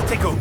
Ortego!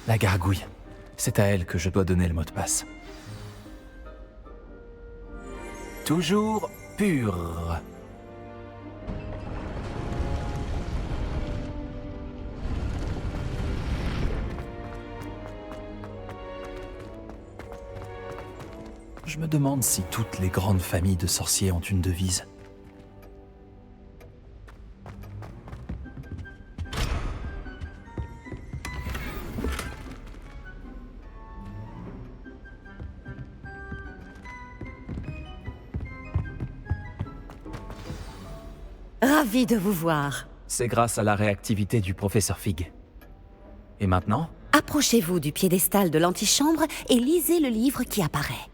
La gargouille. C'est à elle que je dois donner le mot de passe. Toujours pur. Je me demande si toutes les grandes familles de sorciers ont une devise. Ravi de vous voir. C'est grâce à la réactivité du professeur Fig. Et maintenant? Approchez-vous du piédestal de l'antichambre et lisez le livre qui apparaît.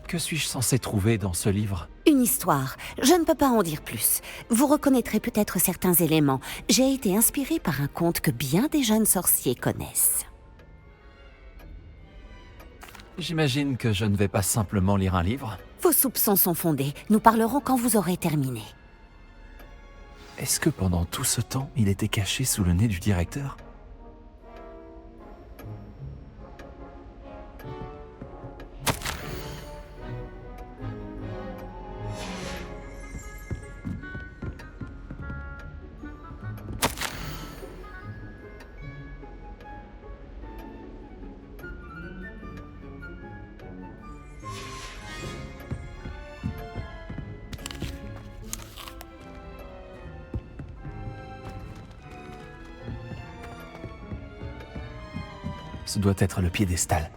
Que suis-je censé trouver dans ce livre? Une histoire. Je ne peux pas en dire plus. Vous reconnaîtrez peut-être certains éléments. J'ai été inspirée par un conte que bien des jeunes sorciers connaissent. J'imagine que je ne vais pas simplement lire un livre. Vos soupçons sont fondés. Nous parlerons quand vous aurez terminé. Est-ce que pendant tout ce temps, il était caché sous le nez du directeur? Ce doit être le piédestal.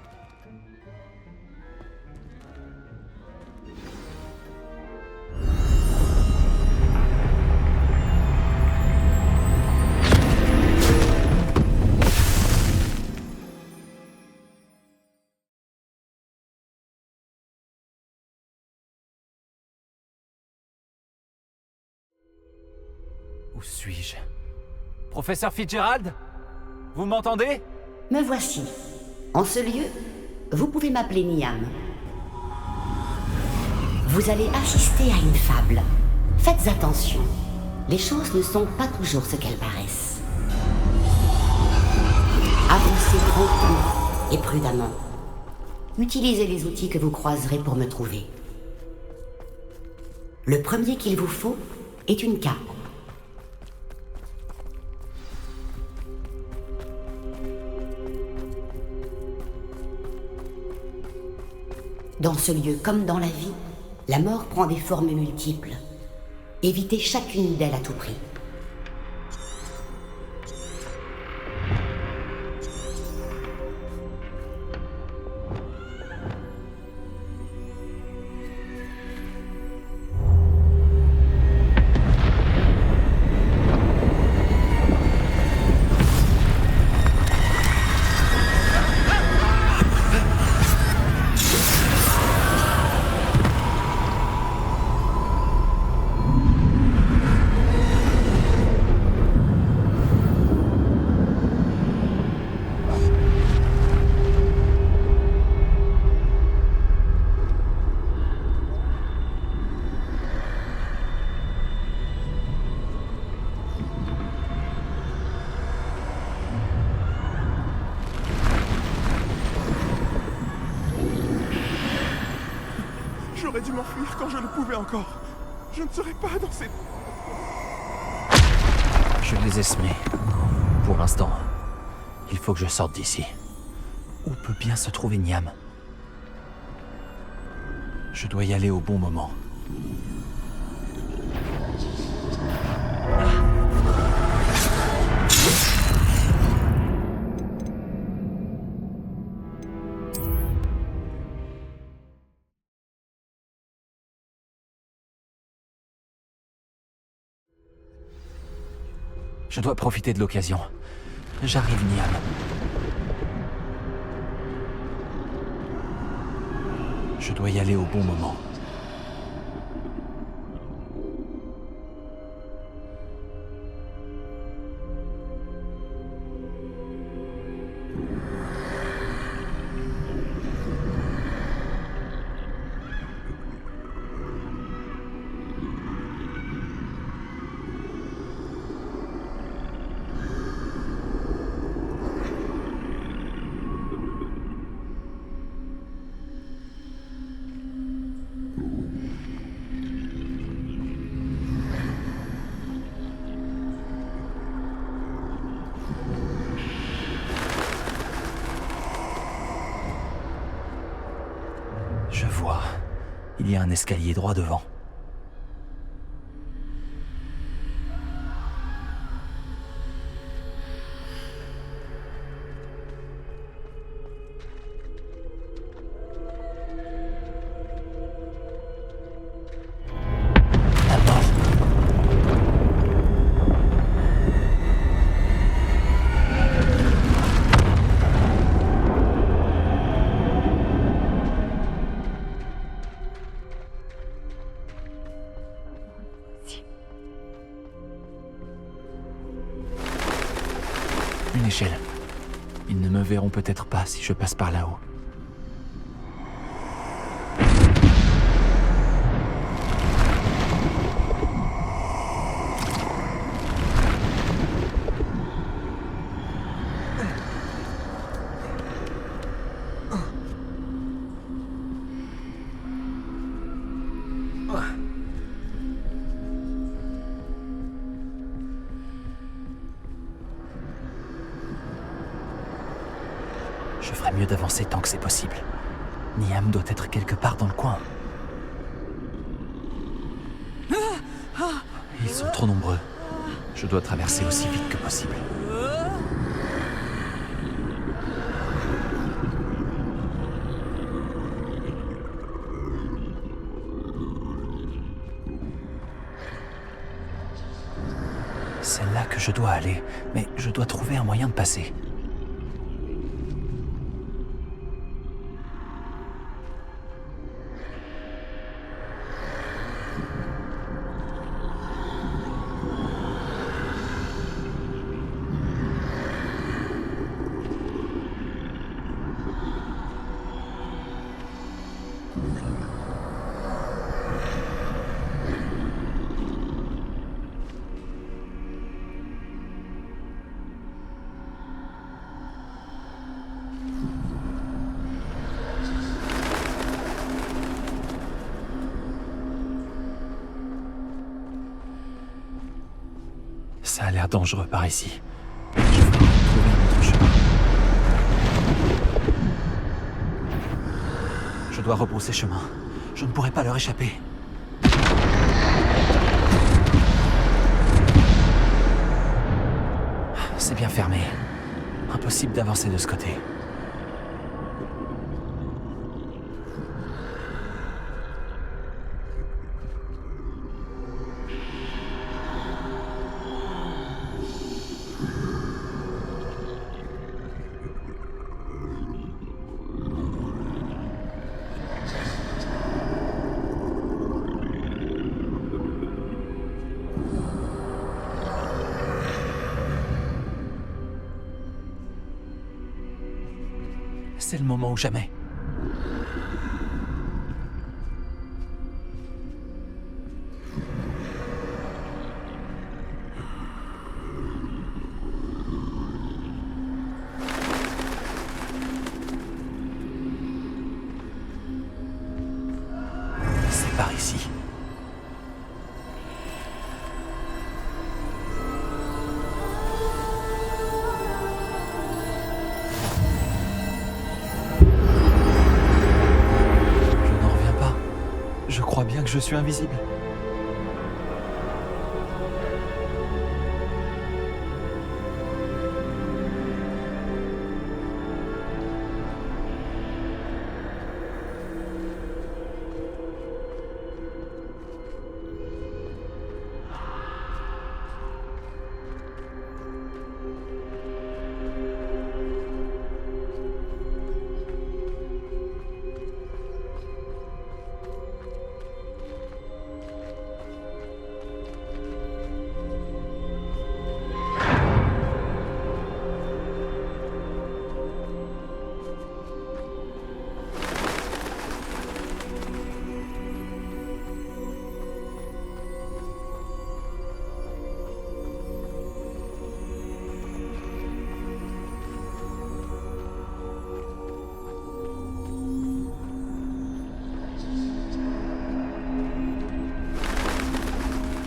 Où suis-je? Professeur Fitzgerald? Vous m'entendez? Me voici. En ce lieu, vous pouvez m'appeler Niam. Vous allez assister à une fable. Faites attention. Les choses ne sont pas toujours ce qu'elles paraissent. Avancez tranquillement et prudemment. Utilisez les outils que vous croiserez pour me trouver. Le premier qu'il vous faut, est une cave. Dans ce lieu comme dans la vie, la mort prend des formes multiples. Évitez chacune d'elles à tout prix. J'aurais dû m'enfuir quand je le pouvais encore. Je ne serais pas dans cette... Je les ai semés. Pour l'instant, il faut que je sorte d'ici. Où peut bien se trouver Niam? Je dois y aller au bon moment. Je dois profiter de l'occasion. J'arrive, Niam. Je dois y aller au bon moment. Je vois. Il y a un escalier droit devant. Une échelle. Ils ne me verront peut-être pas si je passe par là-haut. Je ferais mieux d'avancer tant que c'est possible. Niam doit être quelque part dans le coin. Ils sont trop nombreux. Je dois traverser aussi vite que possible. C'est là que je dois aller, mais je dois trouver un moyen de passer. a l'air dangereux par ici. Je vais trouver un autre chemin. Je dois rebrousser chemin. Je ne pourrai pas leur échapper. C'est bien fermé. Impossible d'avancer de ce côté. C'est le moment ou jamais. C'est par ici. Je crois bien que je suis invisible.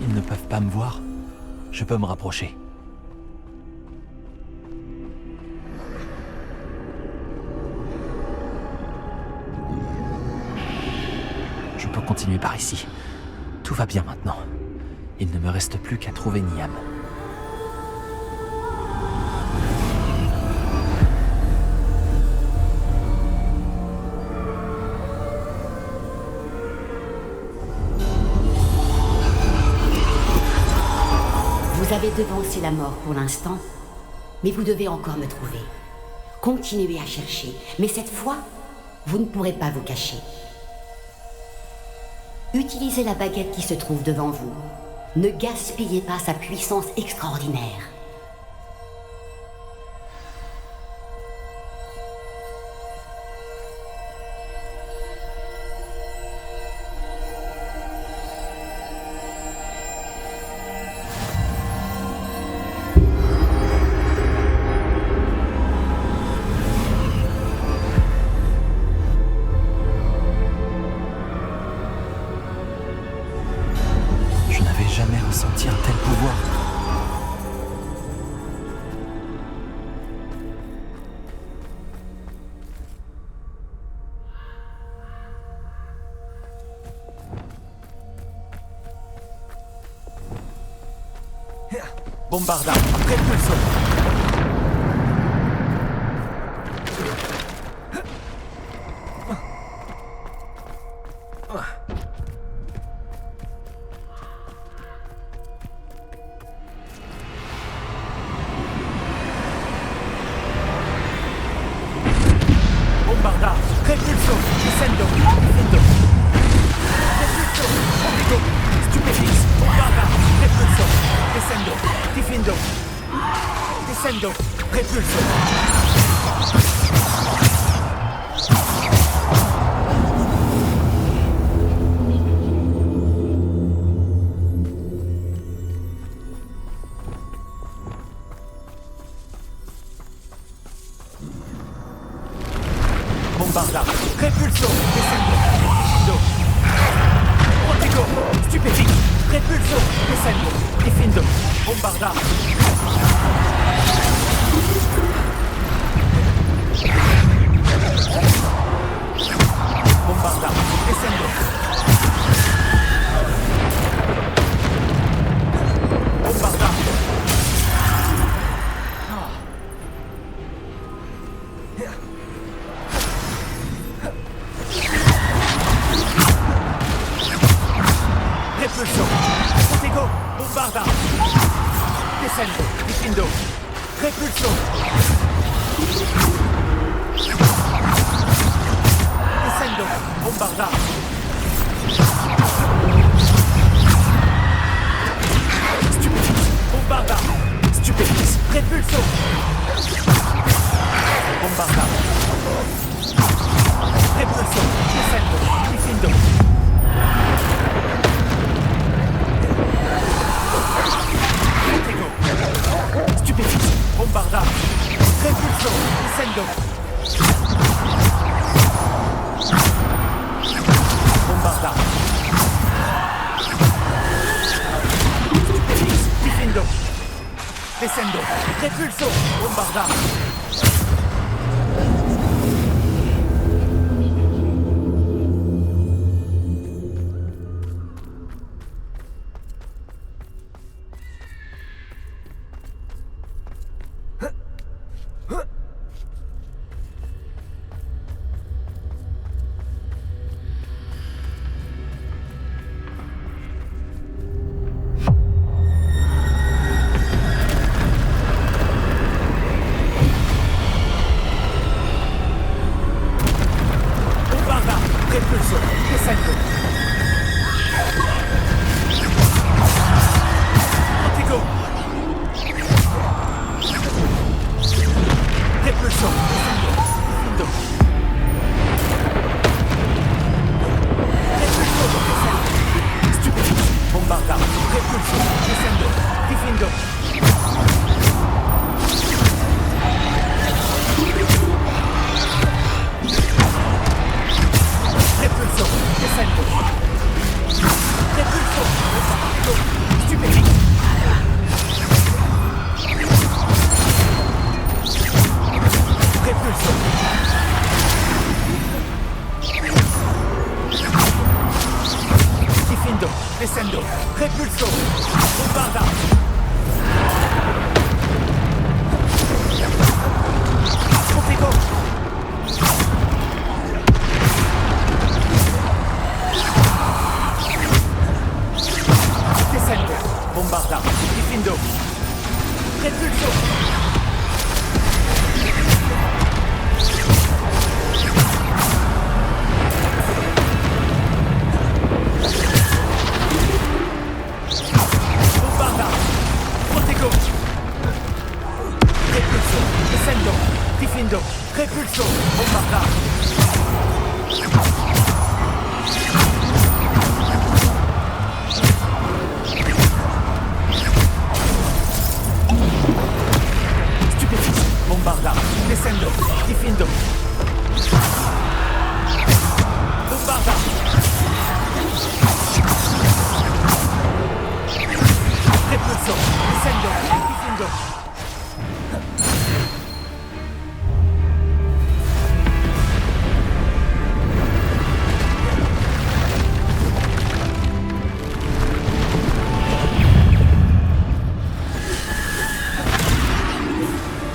Ils ne peuvent pas me voir. Je peux me rapprocher. Je peux continuer par ici. Tout va bien maintenant. Il ne me reste plus qu'à trouver Niam. Vous avez devancé la mort pour l'instant, mais vous devez encore me trouver. Continuez à chercher, mais cette fois, vous ne pourrez pas vous cacher. Utilisez la baguette qui se trouve devant vous. Ne gaspillez pas sa puissance extraordinaire. Jamais ressenti un tel pouvoir. Bombarda, répulsion. Bombarda, répulsion, descendo, findo. Repulsion, Obligo, stupefix, bombarda, repulsion, descendo, difindo. Descendo, repulsion. Bombarda, répulsion, descendo, findo. Obligo, stupefix, Repulso, descendo, difendo, bombarda. Bombarda, descendo. Bombarda. Repulso, protego, bombarda. Descendo, difendo. Repulso. Descendo, bombarda. Stupefix, bombarda. Stupefix, repulso. Bombarda. Repulso, descendo, difendo. Protego. Stupefix, bombarda. Repulso, descendo. Bombarda. Stupefix, difendo. Descendo. Repulso, bombarda. Repulso, descendo. Protego. Repulso, descendo. Difendo. Repulso, descendo. Stupefix, bombarda. Repulso, descendo. Difendo. Repulso, descendo. Repulso, bombardo. Stupefix. Repulso. Difendo, descendo. Repulso, bombarda. Protego. Descendo, bombarda, difendo. Repulso. Bombarda, protego. Repulso, descendo, difendo. Repulso, bombarda. Stupefix, bombarda, descendo, difendo. Bombarda. Repulso, descendo, difendo.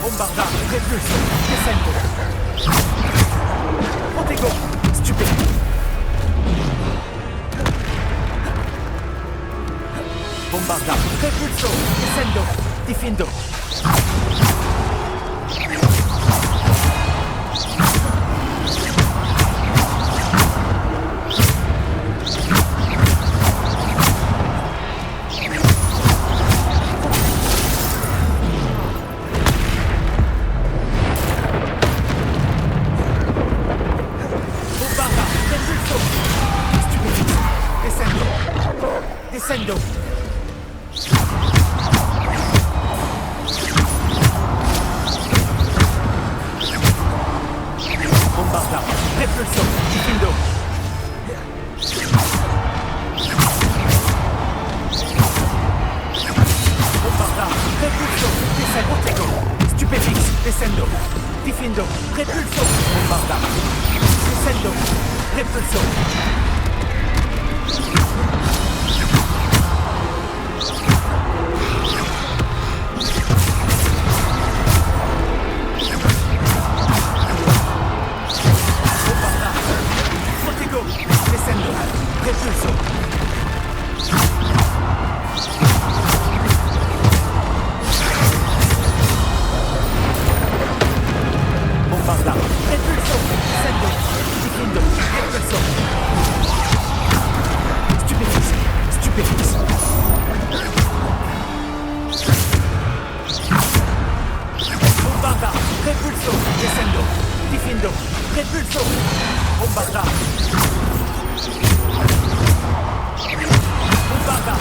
Bombarda, repulso, descendo. Protego, stupefix. Bombarda, repulso, descendo, difendo. Bombarda, repulso, stupefix. Descendo, descendo. Bombarda, repulso, difendo. Difendo. Repulso. Bombarda. Descendo. Repulso. Bombarda. Protego. Descendo. Repulso. Bombarda. Repulso. Descendo. Difendo. Repulso. Stupéfixe. Stupéfixe. Bombarda. Repulso. Descendo. Difendo. Repulso. Bombarda. Bombarda.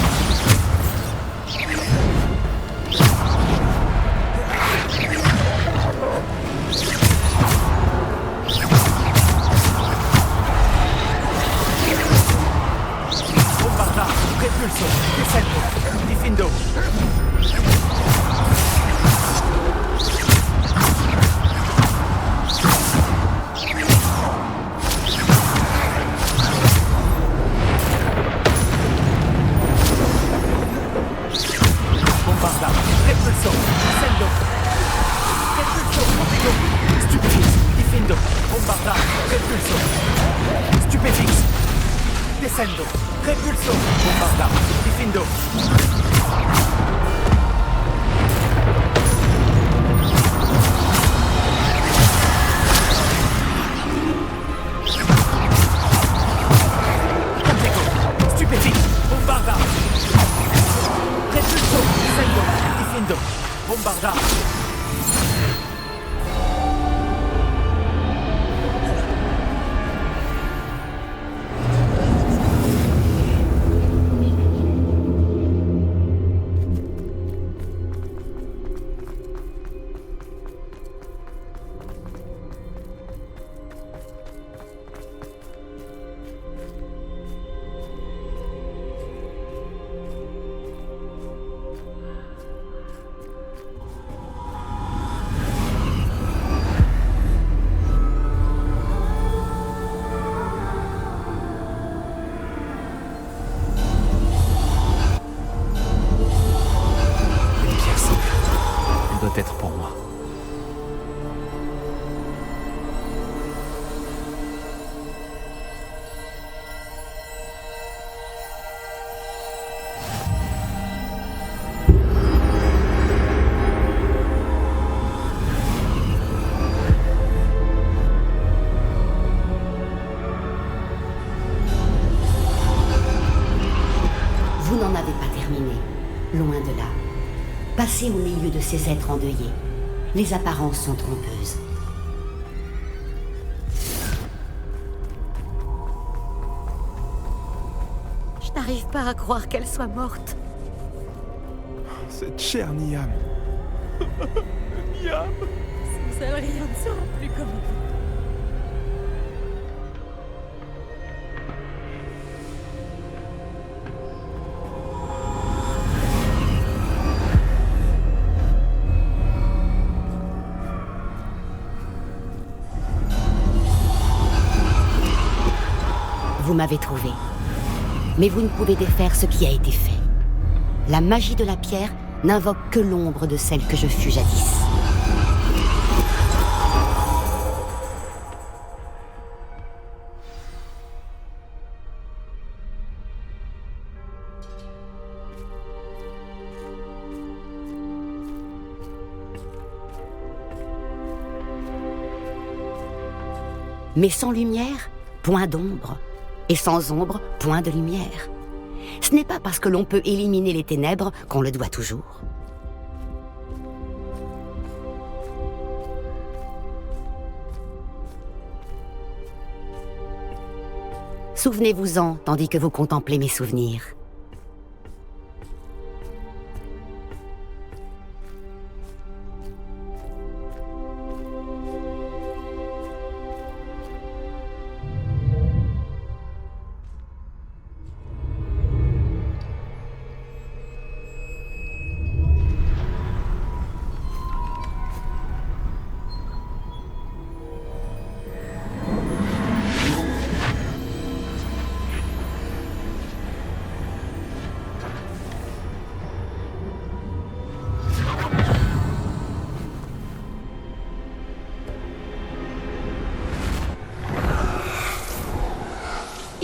Bombarda. Repulso. Descendo. Difendo. Bombarda. Repulso. Descendo. Repulso. Protego. Stupéfixe. Difendo. Bombarda. Repulso. Stupéfixe. Descendo. Repulso. Bombarda. Difendo. Protego. Stupéfixe. Bombarda. Repulso. Descendo. Difendo. Bombarda. Une pièce. Elle doit être pour moi. Vous n'en avez pas terminé, loin de là. Passez au milieu de ces êtres endeuillés. Les apparences sont trompeuses. Je n'arrive pas à croire qu'elle soit morte. Cette chère Niam. Niam. Sans elle, rien ne sera plus comme avant. Vous m'avez trouvé. Mais vous ne pouvez défaire ce qui a été fait. La magie de la pierre n'invoque que l'ombre de celle que je fus jadis. Mais sans lumière, point d'ombre. Et sans ombre, point de lumière. Ce n'est pas parce que l'on peut éliminer les ténèbres qu'on le doit toujours. Souvenez-vous-en tandis que vous contemplez mes souvenirs.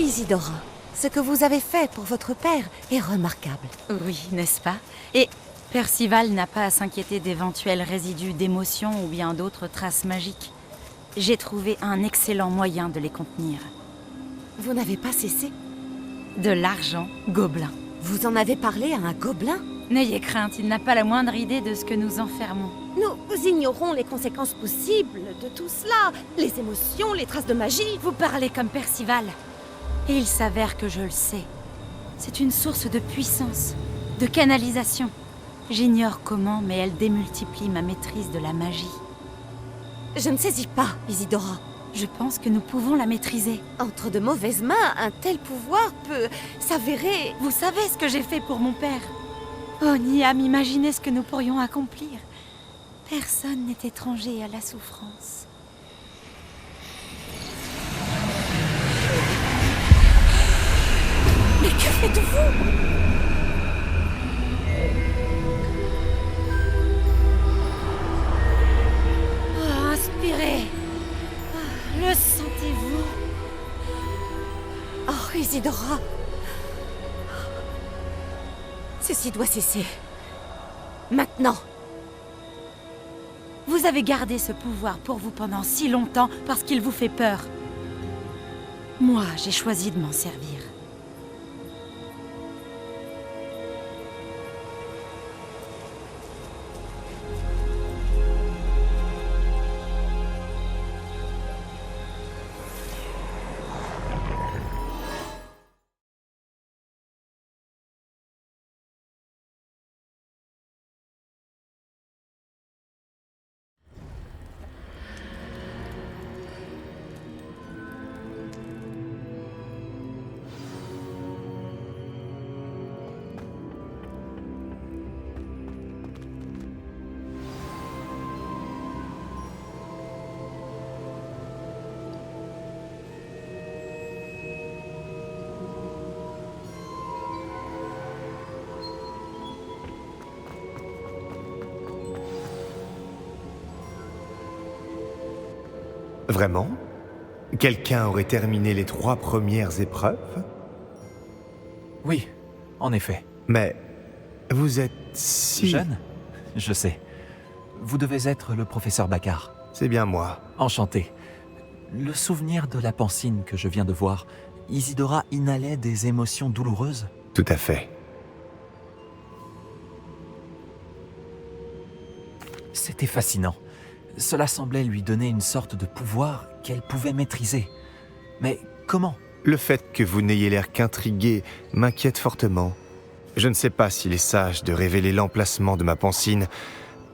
Isidora, ce que vous avez fait pour votre père est remarquable. Oui, n'est-ce pas? Et Percival n'a pas à s'inquiéter d'éventuels résidus d'émotions ou bien d'autres traces magiques. J'ai trouvé un excellent moyen de les contenir. Vous n'avez pas cessé? De l'argent gobelin. Vous en avez parlé à un gobelin? N'ayez crainte, il n'a pas la moindre idée de ce que nous enfermons. Nous ignorons les conséquences possibles de tout cela. Les émotions, les traces de magie. Vous parlez comme Percival. Et il s'avère que je le sais. C'est une source de puissance, de canalisation. J'ignore comment, mais elle démultiplie ma maîtrise de la magie. Je ne saisis pas, Isidora. Je pense que nous pouvons la maîtriser. Entre de mauvaises mains, un tel pouvoir peut s'avérer... Vous savez ce que j'ai fait pour mon père? Oh, Niam, imaginez ce que nous pourrions accomplir. Personne n'est étranger à la souffrance. Mais que faites-vous? Oh, inspirez. Le sentez-vous? Oh, Isidora. Ceci doit cesser. Maintenant. Vous avez gardé ce pouvoir pour vous pendant si longtemps parce qu'il vous fait peur. Moi, j'ai choisi de m'en servir. Vraiment? Quelqu'un aurait terminé les 3 premières épreuves? Oui, en effet. Mais vous êtes si... Jeune? Je sais. Vous devez être le professeur Baccar. C'est bien moi. Enchanté. Le souvenir de la pancine que je viens de voir, Isidora inhalait des émotions douloureuses? Tout à fait. C'était fascinant. Cela semblait lui donner une sorte de pouvoir qu'elle pouvait maîtriser. Mais comment? Le fait que vous n'ayez l'air qu'intrigué m'inquiète fortement. Je ne sais pas s'il est sage de révéler l'emplacement de ma pancine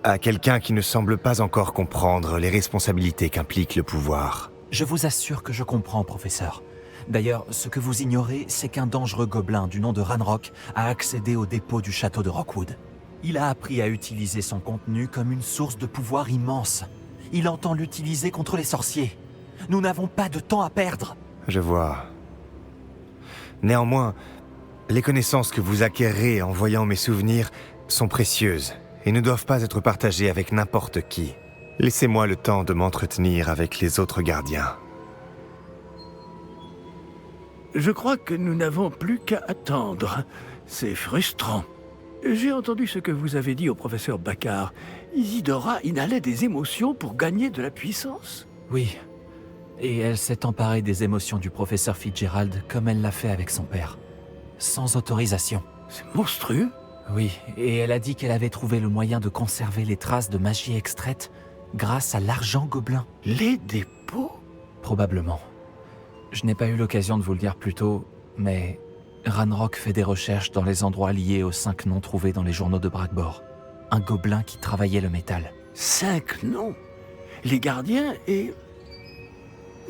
à quelqu'un qui ne semble pas encore comprendre les responsabilités qu'implique le pouvoir. Je vous assure que je comprends, professeur. D'ailleurs, ce que vous ignorez, c'est qu'un dangereux gobelin du nom de Ranrock a accédé au dépôt du château de Rockwood. Il a appris à utiliser son contenu comme une source de pouvoir immense. Il entend l'utiliser contre les sorciers. Nous n'avons pas de temps à perdre. Je vois. Néanmoins, les connaissances que vous acquérez en voyant mes souvenirs sont précieuses et ne doivent pas être partagées avec n'importe qui. Laissez-moi le temps de m'entretenir avec les autres gardiens. Je crois que nous n'avons plus qu'à attendre. C'est frustrant. J'ai entendu ce que vous avez dit au professeur Baccar. Isidora inhalait des émotions pour gagner de la puissance. Oui. Et elle s'est emparée des émotions du professeur Fitzgerald comme elle l'a fait avec son père. Sans autorisation. C'est monstrueux. Oui, et elle a dit qu'elle avait trouvé le moyen de conserver les traces de magie extraite grâce à l'argent gobelin. Les dépôts? Probablement. Je n'ai pas eu l'occasion de vous le dire plus tôt, mais Ranrock fait des recherches dans les endroits liés aux 5 noms trouvés dans les journaux de Brackbore. Un gobelin qui travaillait le métal. 5 noms? Les gardiens et...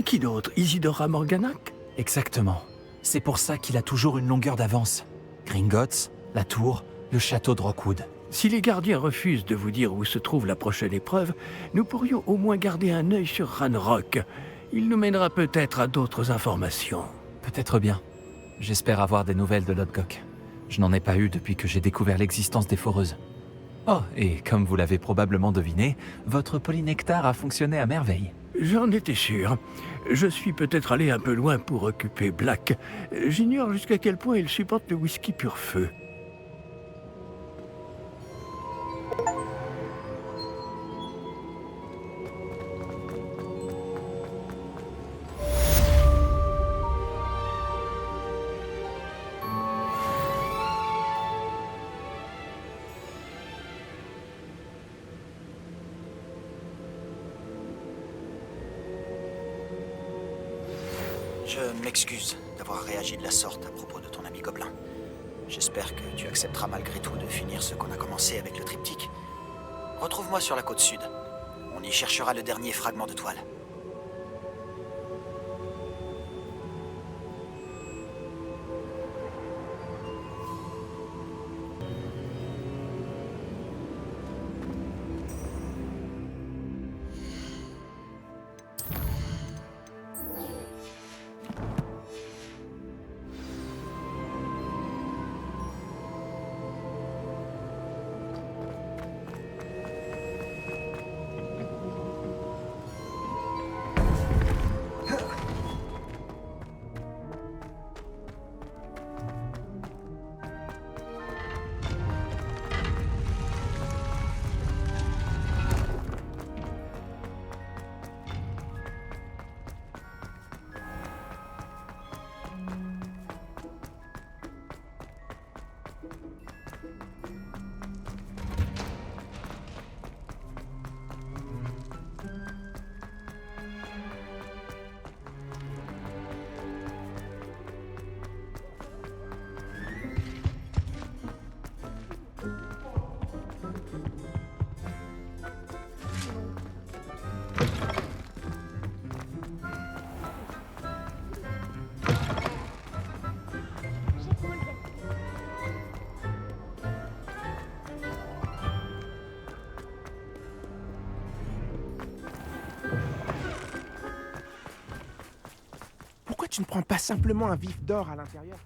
Qui d'autre? Isidora Morganac? Exactement. C'est pour ça qu'il a toujours une longueur d'avance. Gringotts, la tour, le château de Rockwood. Si les gardiens refusent de vous dire où se trouve la prochaine épreuve, nous pourrions au moins garder un œil sur Ranrock. Il nous mènera peut-être à d'autres informations. Peut-être bien. J'espère avoir des nouvelles de Lodgok. Je n'en ai pas eu depuis que j'ai découvert l'existence des foreuses. Oh, et comme vous l'avez probablement deviné, votre polynectar a fonctionné à merveille. J'en étais sûr. Je suis peut-être allé un peu loin pour occuper Black. J'ignore jusqu'à quel point il supporte le whisky pur feu. Je m'excuse d'avoir réagi de la sorte à propos de ton ami Gobelin. J'espère que tu accepteras malgré tout de finir ce qu'on a commencé avec le triptyque. Retrouve-moi sur la côte sud. On y cherchera le dernier fragment de toile. Pourquoi tu ne prends pas simplement un vif d'or à l'intérieur?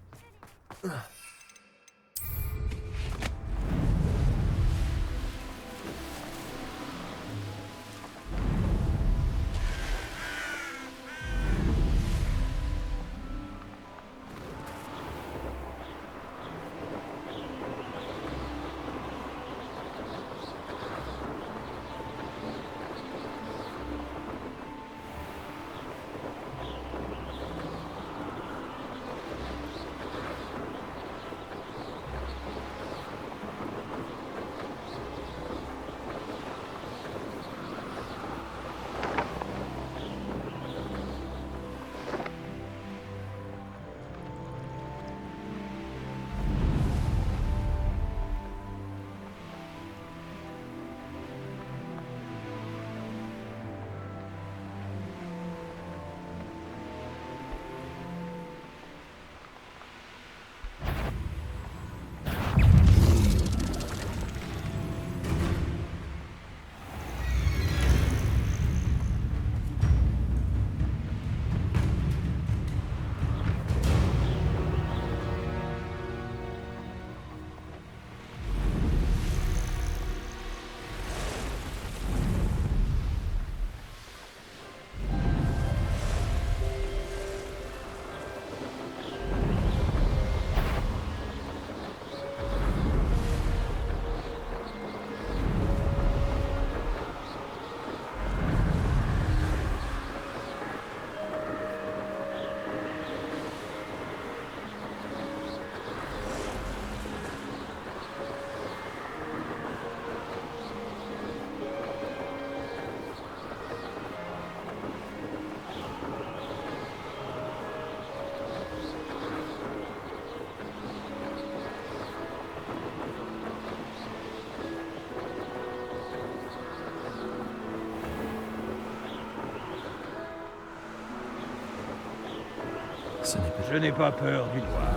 Je n'ai pas peur du noir.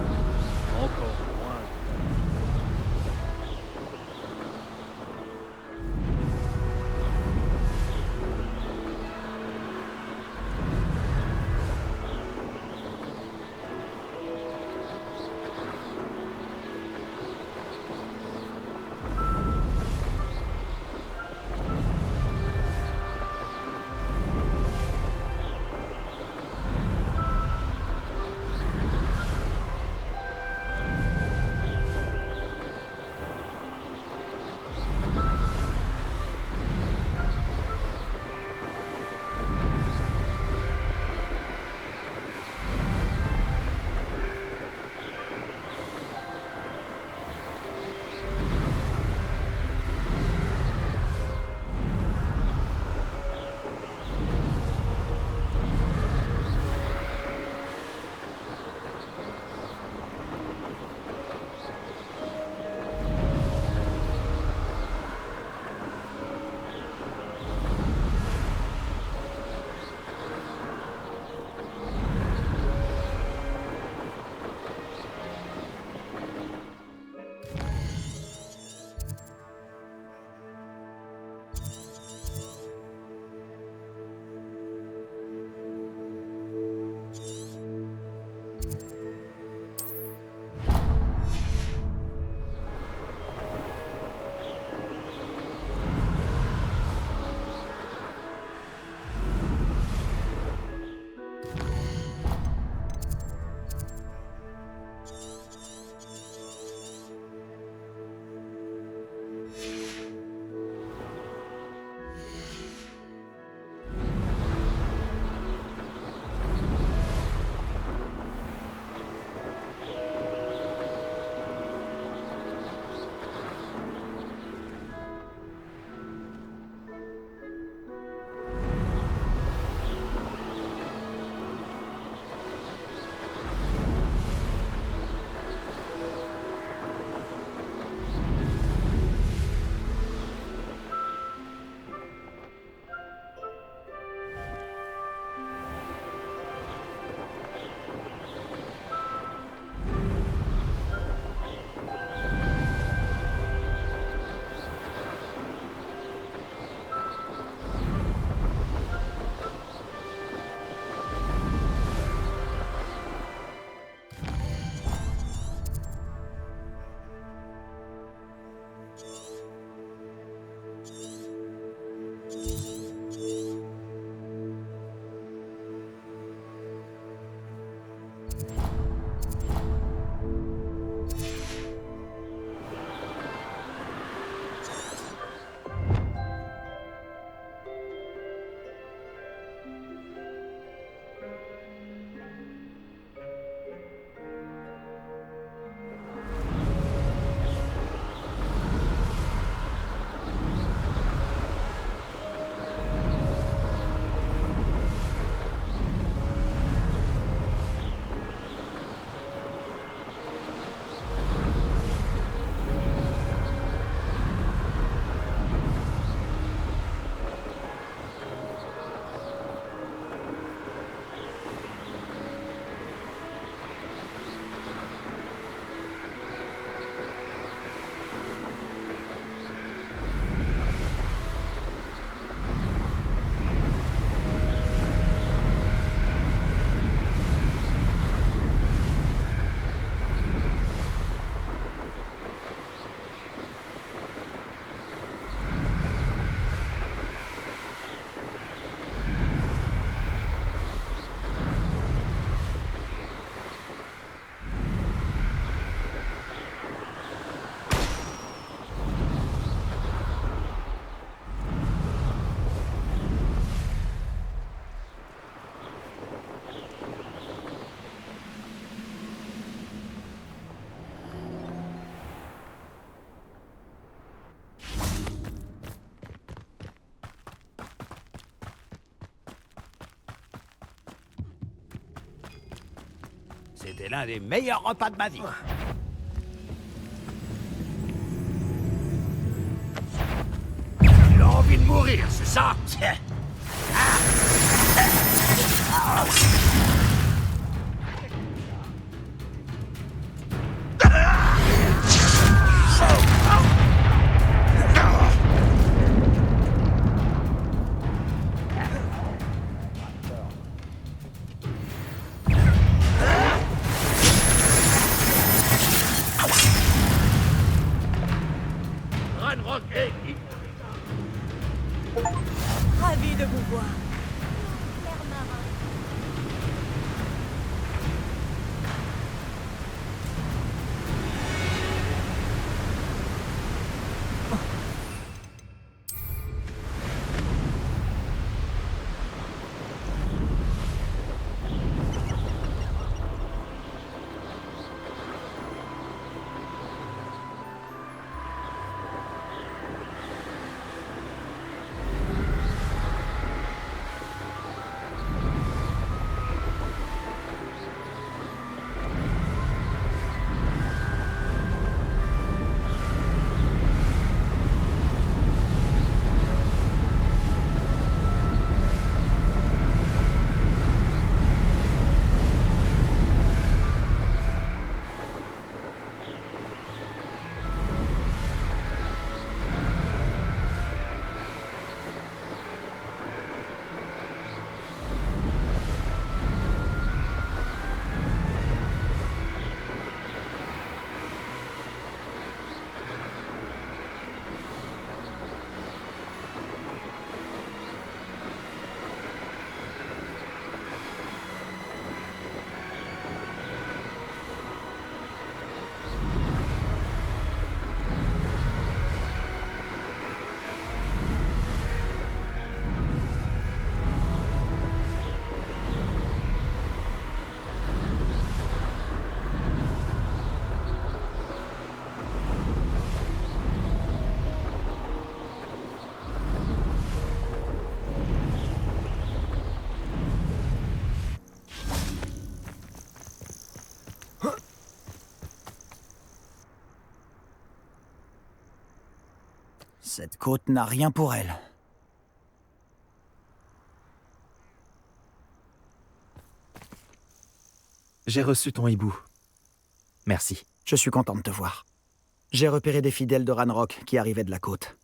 Encore moins. C'était l'un des meilleurs repas de ma vie. Tu as envie de mourir, c'est ça? Ranrock est... Ravi de vous voir. Cette côte n'a rien pour elle. J'ai reçu ton hibou. Merci. Je suis content de te voir. J'ai repéré des fidèles de Ranrock qui arrivaient de la côte.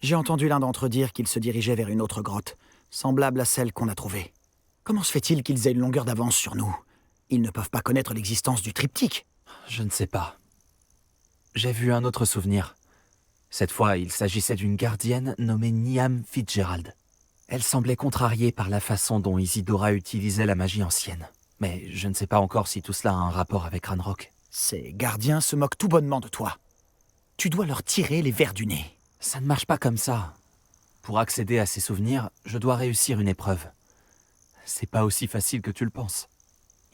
J'ai entendu l'un d'entre eux dire qu'ils se dirigeaient vers une autre grotte, semblable à celle qu'on a trouvée. Comment se fait-il qu'ils aient une longueur d'avance sur nous? Ils ne peuvent pas connaître l'existence du triptyque. Je ne sais pas. J'ai vu un autre souvenir. Cette fois, il s'agissait d'une gardienne nommée Niam Fitzgerald. Elle semblait contrariée par la façon dont Isidora utilisait la magie ancienne. Mais je ne sais pas encore si tout cela a un rapport avec Ranrock. Ces gardiens se moquent tout bonnement de toi. Tu dois leur tirer les vers du nez. Ça ne marche pas comme ça. Pour accéder à ces souvenirs, je dois réussir une épreuve. C'est pas aussi facile que tu le penses.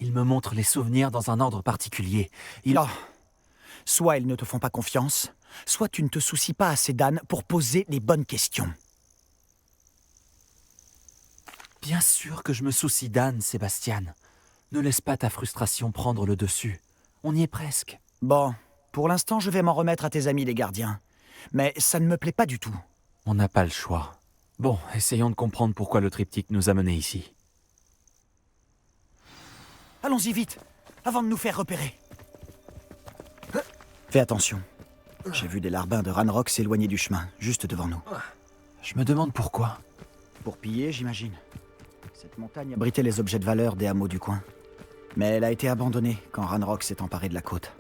Ils me montrent les souvenirs dans un ordre particulier. Oh. Soit ils ne te font pas confiance, soit tu ne te soucies pas assez d'Anne pour poser les bonnes questions. Bien sûr que je me soucie d'Anne, Sébastien. Ne laisse pas ta frustration prendre le dessus. On y est presque. Bon, pour l'instant, je vais m'en remettre à tes amis les gardiens. Mais ça ne me plaît pas du tout. On n'a pas le choix. Bon, essayons de comprendre pourquoi le triptyque nous a menés ici. Allons-y vite, avant de nous faire repérer. Fais attention. J'ai vu des larbins de Ranrock s'éloigner du chemin, juste devant nous. Je me demande pourquoi. Pour piller, j'imagine. Cette montagne abritait les objets de valeur des hameaux du coin. Mais elle a été abandonnée quand Ranrock s'est emparé de la côte.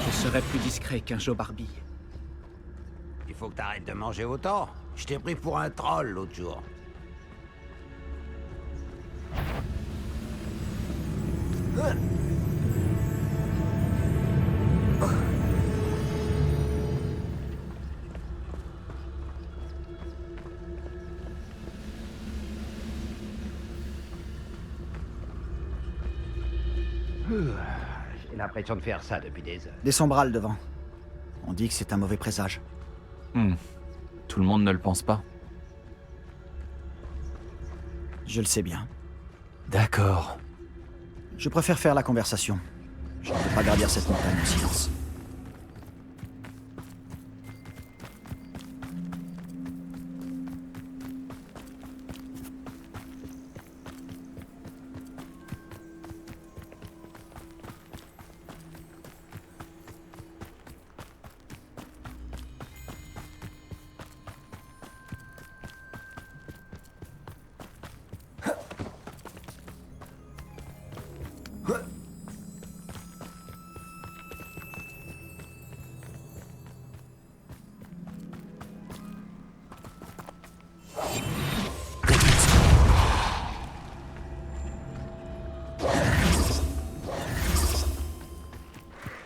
Je serais plus discret qu'un Joe Barbie. Il faut que t'arrêtes de manger autant. Je t'ai pris pour un troll l'autre jour. J'ai l'impression de faire ça depuis des heures. Des sombrales devant. On dit que c'est un mauvais présage. Tout le monde ne le pense pas. Je le sais bien. D'accord. Je préfère faire la conversation. Je ne peux pas gravir cette montagne en silence.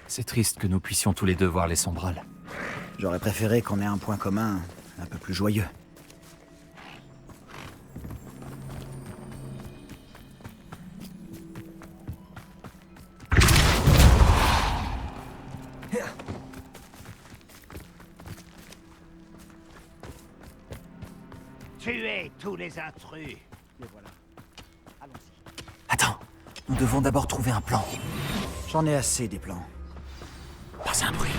C'est triste que nous puissions tous les deux voir les sombrales. J'aurais préféré qu'on ait un point commun un peu plus joyeux. Tuez tous les intrus. Les voilà. Allons-y. Attends, nous devons d'abord trouver un plan. J'en ai assez des plans. Pas un bruit.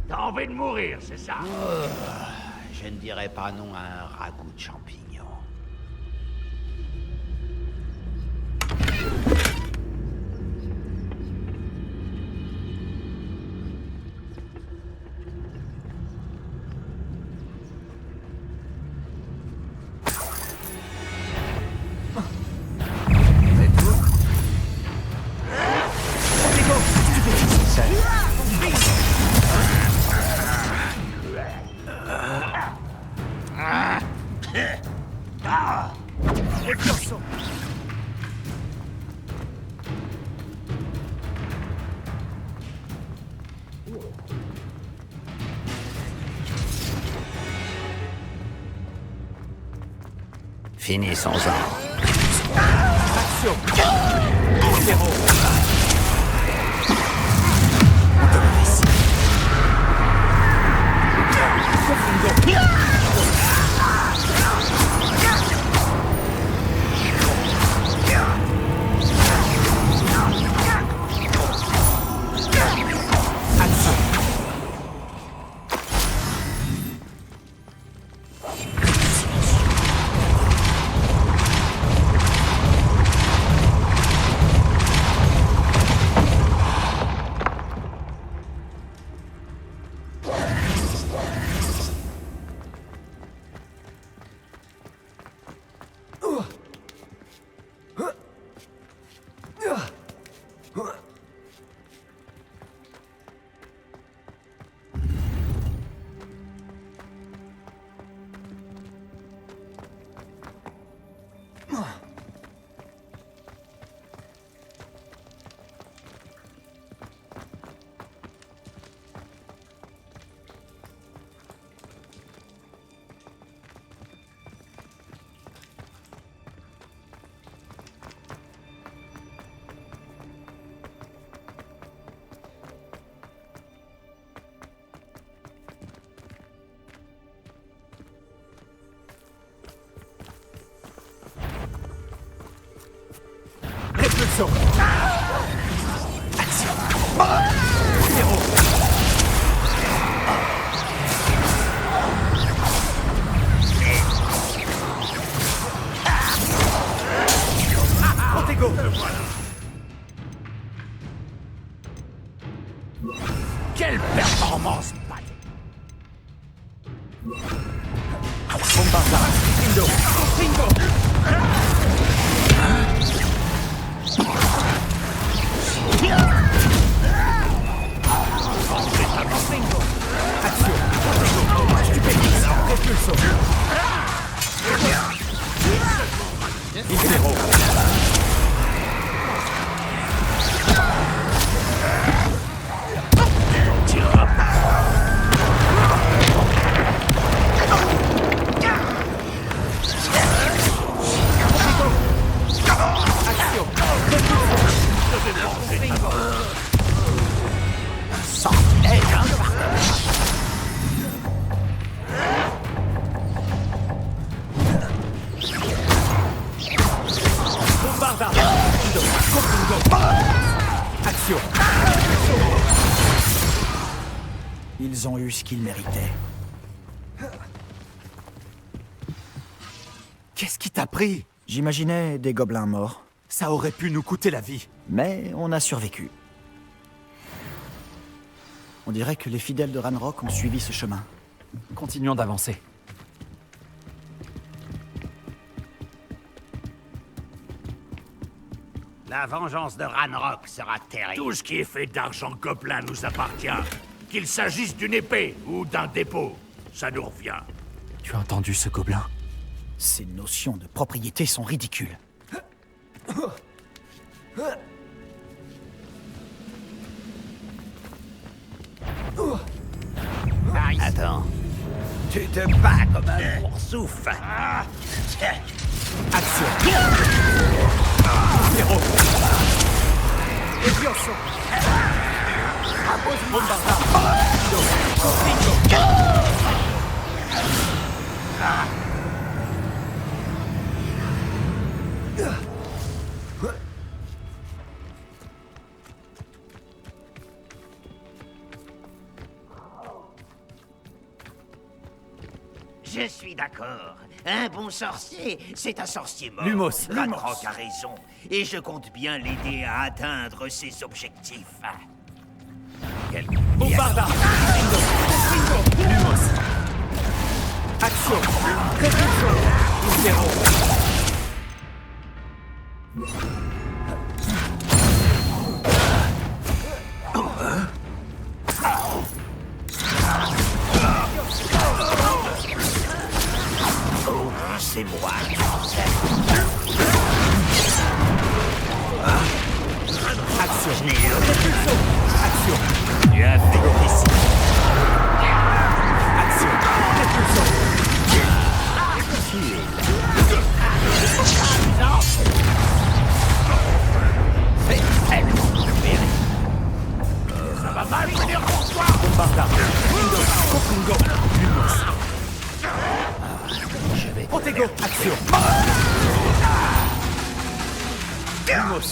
T'as envie de mourir, c'est ça? Je ne dirais pas non à un ragoût de champignons. Finissons-en. Réflexion. Action. Héros. Protego. Quelle performance, Pat! Bombarda. Bingo. Bingo. Action. Stupéfixe. Repulsion. Interro. Action. Repulsion. Ils ont eu ce qu'ils méritaient. Qu'est-ce qui t'a pris? J'imaginais des gobelins morts. Ça aurait pu nous coûter la vie. Mais on a survécu. On dirait que les fidèles de Ranrock ont suivi ce chemin. Continuons d'avancer. La vengeance de Ranrock sera terrible. Tout ce qui est fait d'argent gobelin nous appartient. Qu'il s'agisse d'une épée ou d'un dépôt, ça nous revient. Tu as entendu ce gobelin? Ces notions de propriété sont ridicules. Attends. Tu te bats comme un boursouf. Action! Zéro! Levioso! Je suis d'accord. Un bon sorcier, c'est un sorcier mort. Lumos, Ranrock a raison. Et je compte bien l'aider à atteindre ses objectifs. Bombarda! Lumos! Action! Repulsion! Zéro! C'est moi. Action! Repulsion! Action! Tu as fait ici. Action! Repulsion! C'est tellement repéré. Ça va mal finir pour toi. Bombarda! Kokungo! Lumos! Je vais... Protego! Action! Lumos!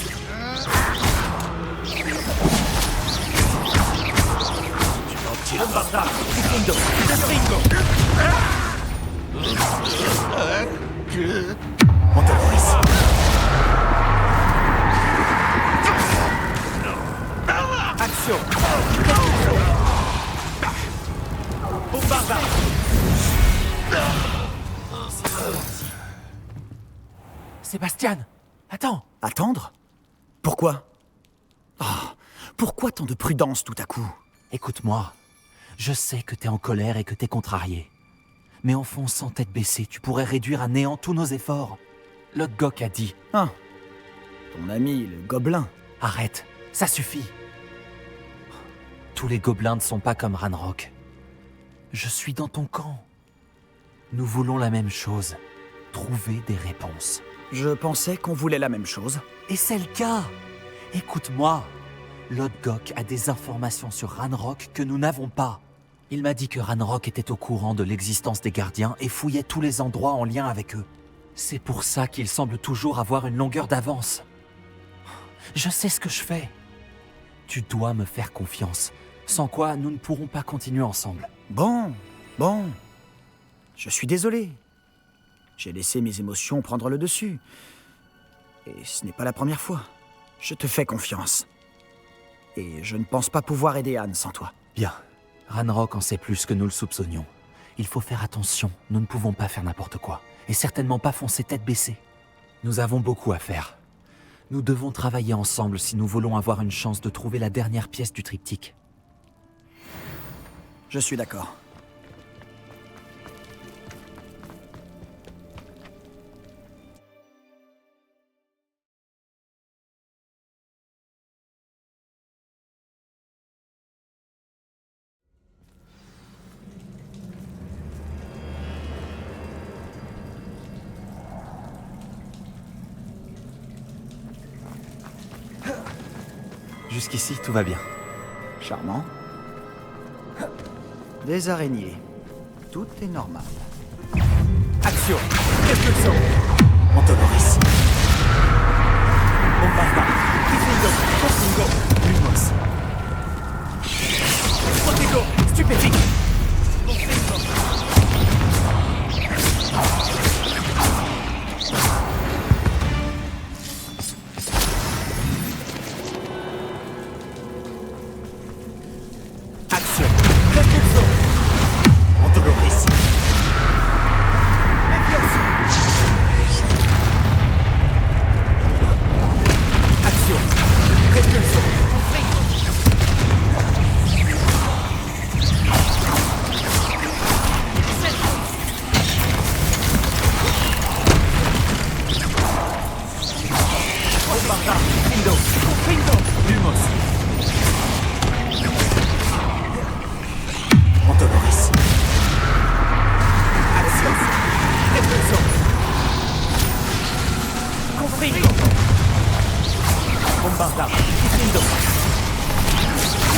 Bombarda! Kokundo! Destringo! Montoloris! Action! Bombarda! Sébastien! Attends! Attendre? Pourquoi? Pourquoi tant de prudence tout à coup? Écoute-moi. Je sais que t'es en colère et que t'es contrarié. Mais en fonçant tête baissée, tu pourrais réduire à néant tous nos efforts. Lodgok a dit... Ah, ton ami, le gobelin. Arrête, ça suffit. Tous les gobelins ne sont pas comme Ranrock. Je suis dans ton camp. Nous voulons la même chose. Trouver des réponses. Je pensais qu'on voulait la même chose. Et c'est le cas. Écoute-moi. Lodgok a des informations sur Ranrock que nous n'avons pas. Il m'a dit que Ranrock était au courant de l'existence des gardiens et fouillait tous les endroits en lien avec eux. C'est pour ça qu'il semble toujours avoir une longueur d'avance. Je sais ce que je fais. Tu dois me faire confiance, sans quoi nous ne pourrons pas continuer ensemble. Bon. Je suis désolé. J'ai laissé mes émotions prendre le dessus. Et ce n'est pas la première fois. Je te fais confiance. Et je ne pense pas pouvoir aider Anne sans toi. Bien. Ranrock en sait plus que nous le soupçonnions. Il faut faire attention, nous ne pouvons pas faire n'importe quoi. Et certainement pas foncer tête baissée. Nous avons beaucoup à faire. Nous devons travailler ensemble si nous voulons avoir une chance de trouver la dernière pièce du triptyque. Je suis d'accord. Jusqu'ici, tout va bien. Charmant. Des araignées. Tout est normal. Action! Repulsion! Montoloris! Bombarda! Destringo! Kokungo! Lumos! Protego! Stupéfique. Action. Propulsion. Antoloris. Action. Propulsion. Bombarda. Findo. Findo. Lumos. Antoloris. Action. Propulsion. Confringo. Bombarda. Findo.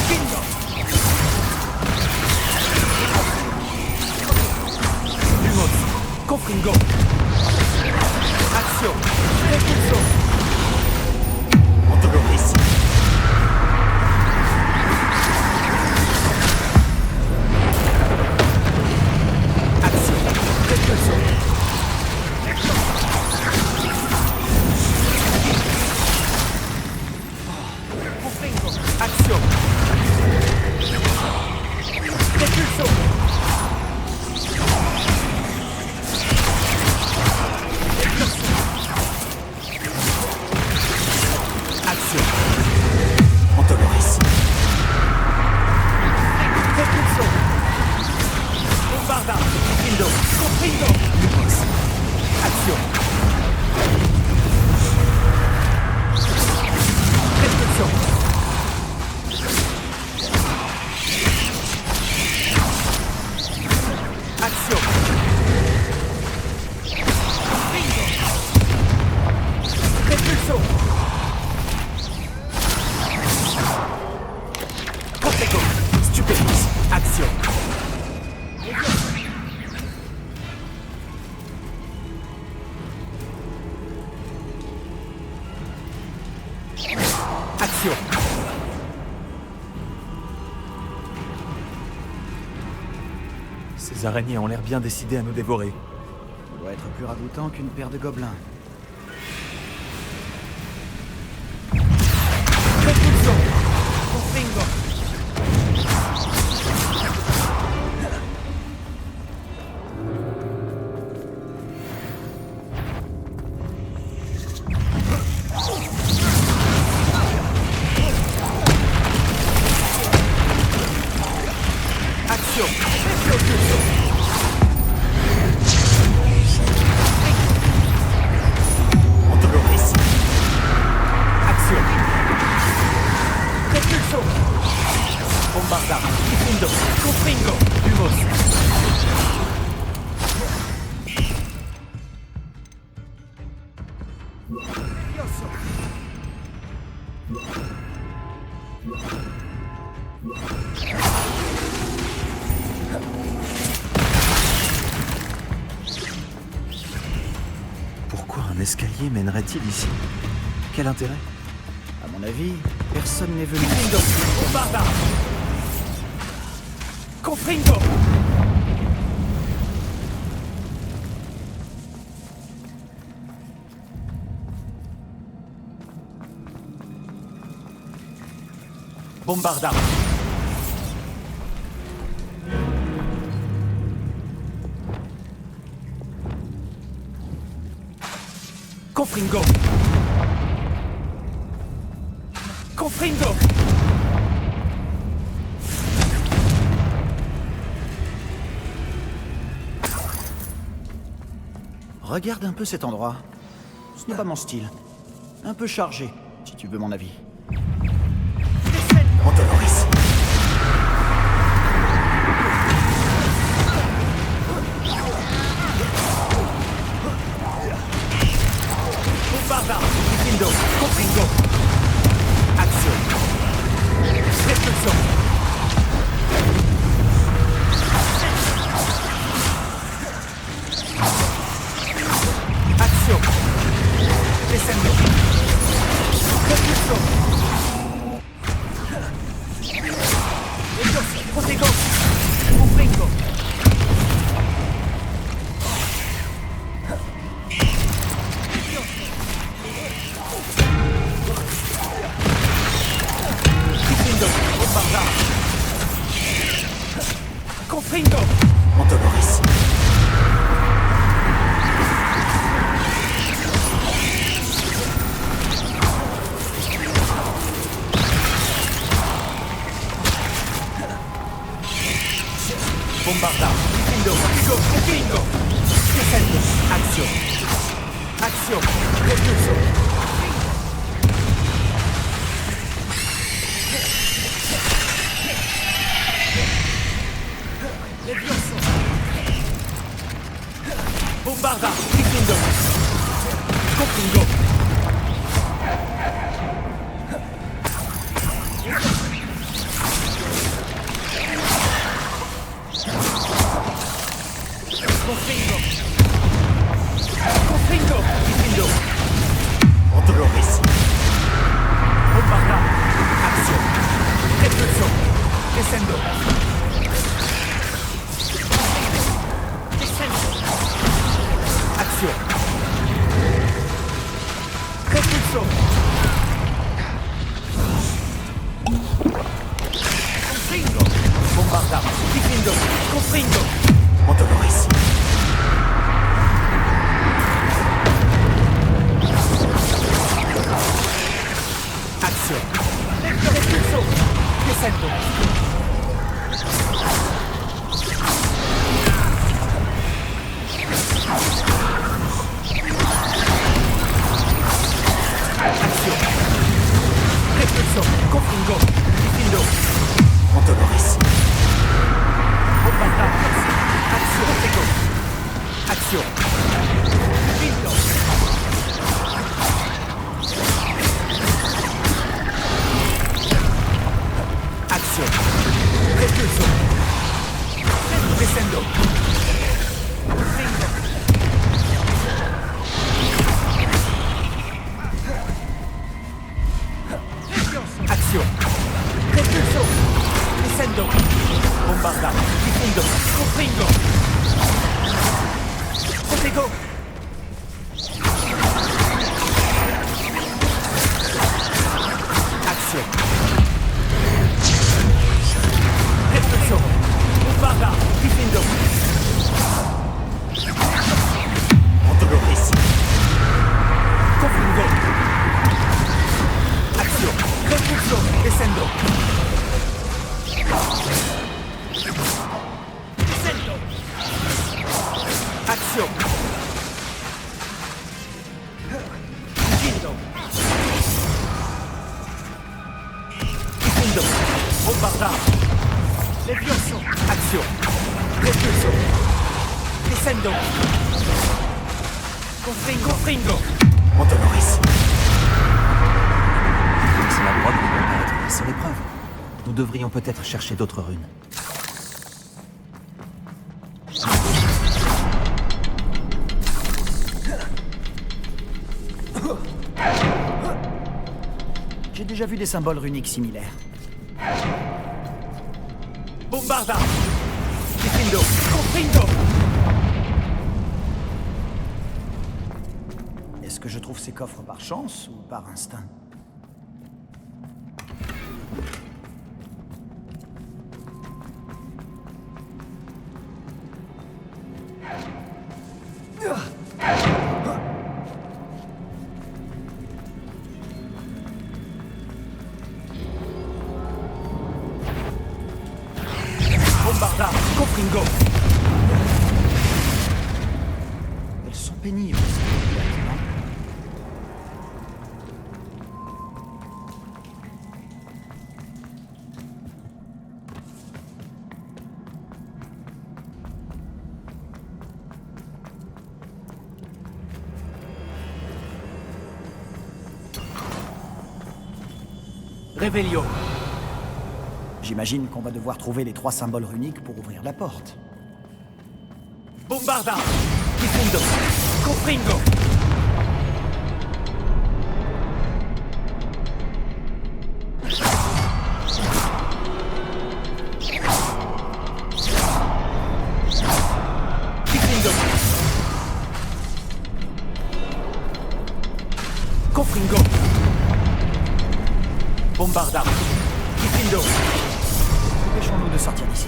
Findo. Lumos. Confringo. Action. Propulsion. Antoloris. Action. Propulsion. Action. Propulsion. Action. Antoloris. Propulsion. Bombarda. Findo. Findo. Lumos. Action. Propulsion. Action. Propulsion. Protego. Stupéfix. Action. Action. Ces araignées ont l'air bien décidées à nous dévorer. Ça doit être plus ragoûtant qu'une paire de gobelins. Propulsion. Confringo. Action. Propulsion. Antoloris. Action. Propulsion. Bombarda. Findo. Confringo. Lumos. Pourquoi un escalier mènerait-il ici? Quel intérêt? À mon avis, personne n'est venu. Confringo. Bombarda. Confringo. Bombarda. Confringo. Confringo. Regarde un peu cet endroit. Ce n'est pas mon style. Un peu chargé, si tu veux mon avis. Antoloris. Bombarda. Findo. Confringo. Action. Propulsion. Action. Descendo. Propulsion. Confringo. Descendo. Action. Action. Repulso. Levioso. Bombarda. Difendo. Confringo. Confringo. Confringo. Difendo. Ontoloris. Bombarda. Action. Repulso. Descendo. Descendo. Action. Repulso. Confringo. Bombarda. Difendo. Confringo. Ontoloris. Action. Repulso. Descendo. Action. Repulso. Confringo. Difendo. Ontoloris. Bombarda. Action. Confringo. Action. Difendo. Action. Repulso. Descendo. Confringo. Action. Repulso. Descendo. Bombarda. Difendo. Confringo. Protego. Action. Repulso. Bombarda. Difendo. Ontoloris. Confringo. Action. Repulso. Descendo. Descendo. Action. Difendo. Difendo. Bombarda. Levioso. Action. Repulso. Descendo. Confringo. Confringo. Ontoloris. C'est la drogue qui doit paraître. C'est l'épreuve. Nous devrions peut-être chercher d'autres runes. J'ai déjà vu des symboles runiques similaires. Bombarda. Difendo. Confringo. Est-ce que je trouve ces coffres par chance ou par instinct? Bombarda. Confringo. Elles sont pénibles, ces bêtes, non? Revelio. J'imagine qu'on va devoir trouver les 3 symboles runiques pour ouvrir la porte. Bombarda. Difendo. Confringo. Difendo. Confringo. Bombarda. Difendo. Dépêchons-nous de sortir d'ici.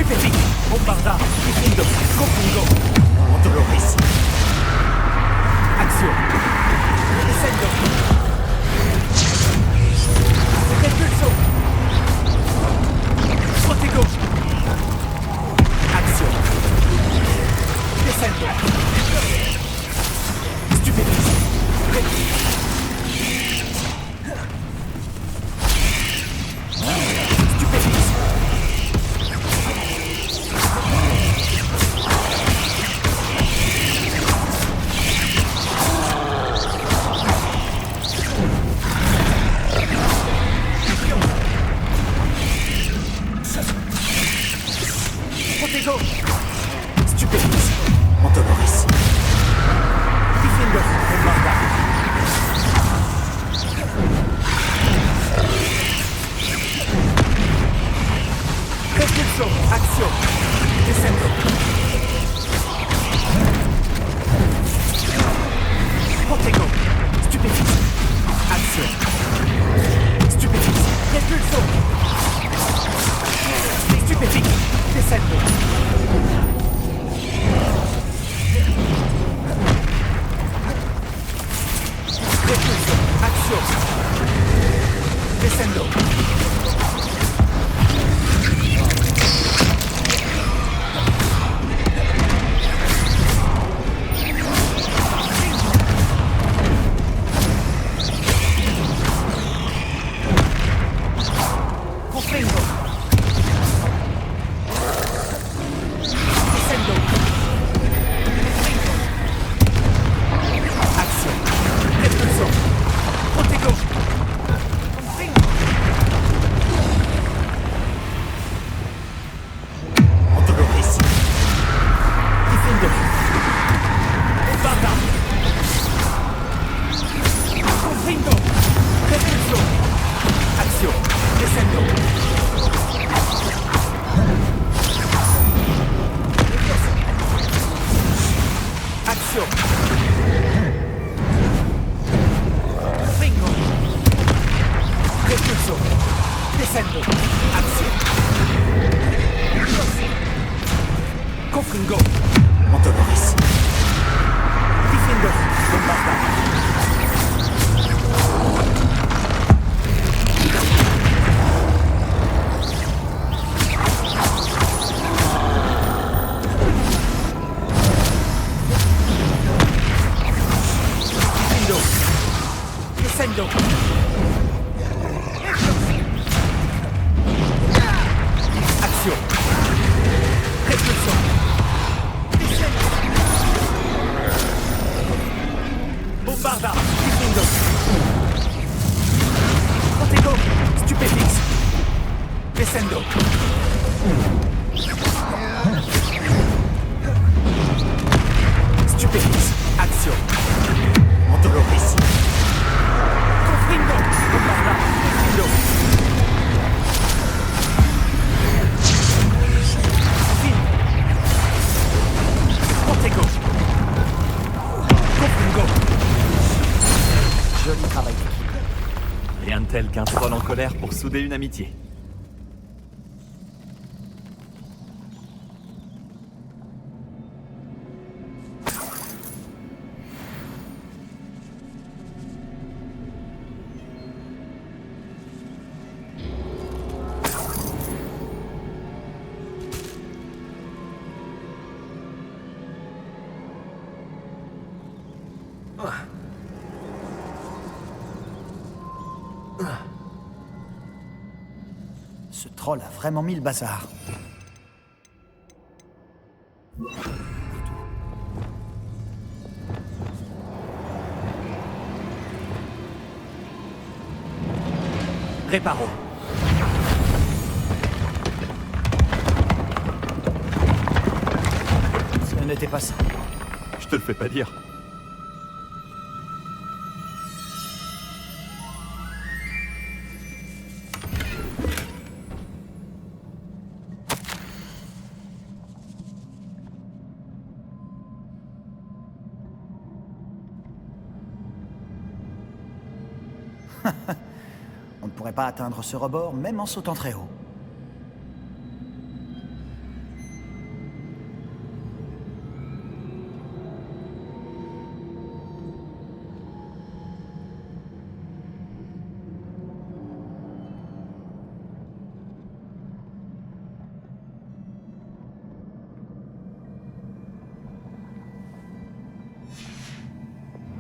Stupéfique. Bombarda. Kifindo. Confringo. Doloris. Action. Descendo. Repulso. Protego. Action. Descendo. Stupéfique. Protego. Stupéfique. Antoloris. Kifindo. Bombarda. Repulso. Action. Descendo. Protego. Stupéfique. Action. Stupéfique. Repulso. Stupéfique. Descendo. Repulso. Action. Descendo. Confringo. Descendo. Action. Repulso. Protego. Confringo. Antoloris. Kifindo. Bombarda. Confringo. Repulso. Action. Descendo. Action. Confringo. Repulso. Descendo. Action. Confringo. Antoloris. Kifindo. Bombarda. Kifindo. Descendo. Action. Repulso. Descendo. Bombarda. Kifindo. Protego. Stupéfixe. Descendo. Stupéfixe. Action. Antoloris. Confringo. Bombarda. Kifindo. Protego. Confringo. Joli travail d'équipe. Rien de tel qu'un troll en colère pour souder une amitié. Ce troll a vraiment mis le bazar. Réparo. Ce n'était pas ça. Je te le fais pas dire. On ne pourrait pas atteindre ce rebord même en sautant très haut.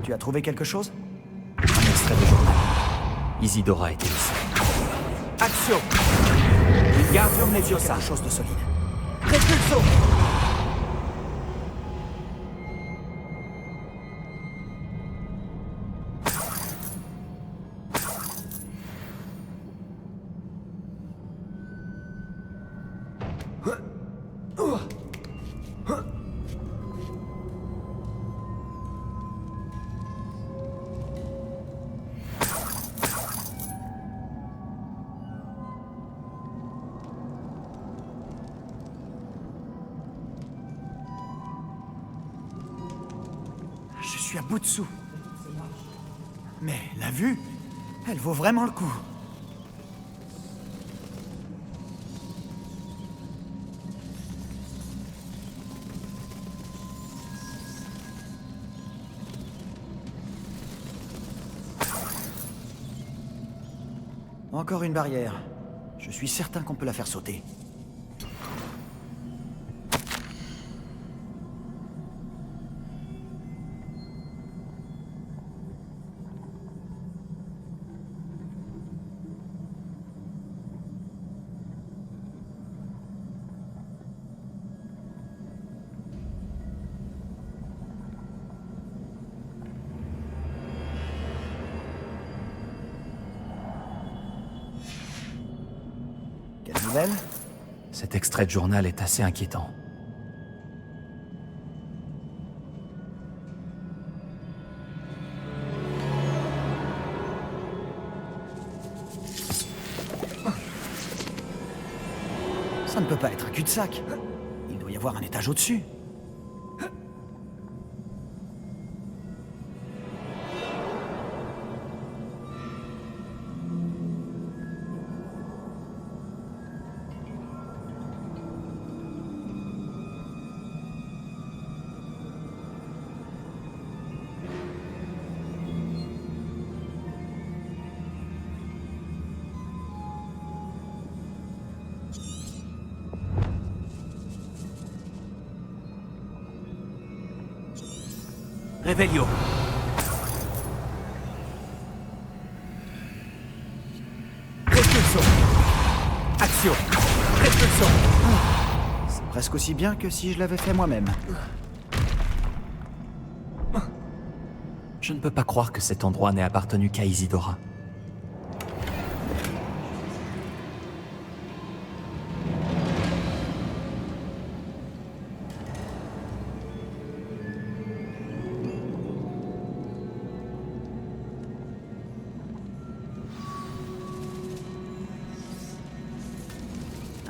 Tu as trouvé quelque chose? Un extrait de journal. Isidora était ici. Action! Wingardium Leviosa. Quelque chose de solide. Repulso! Je suis à bout de sous. Mais la vue, elle vaut vraiment le coup. Encore une barrière. Je suis certain qu'on peut la faire sauter. Quelle nouvelle? Cet extrait de journal est assez inquiétant. Ça ne peut pas être un cul-de-sac. Il doit y avoir un étage au-dessus. Revelio. Repulso. Action. Repulso. C'est presque aussi bien que si je l'avais fait moi-même. Je ne peux pas croire que cet endroit n'ait appartenu qu'à Isidora.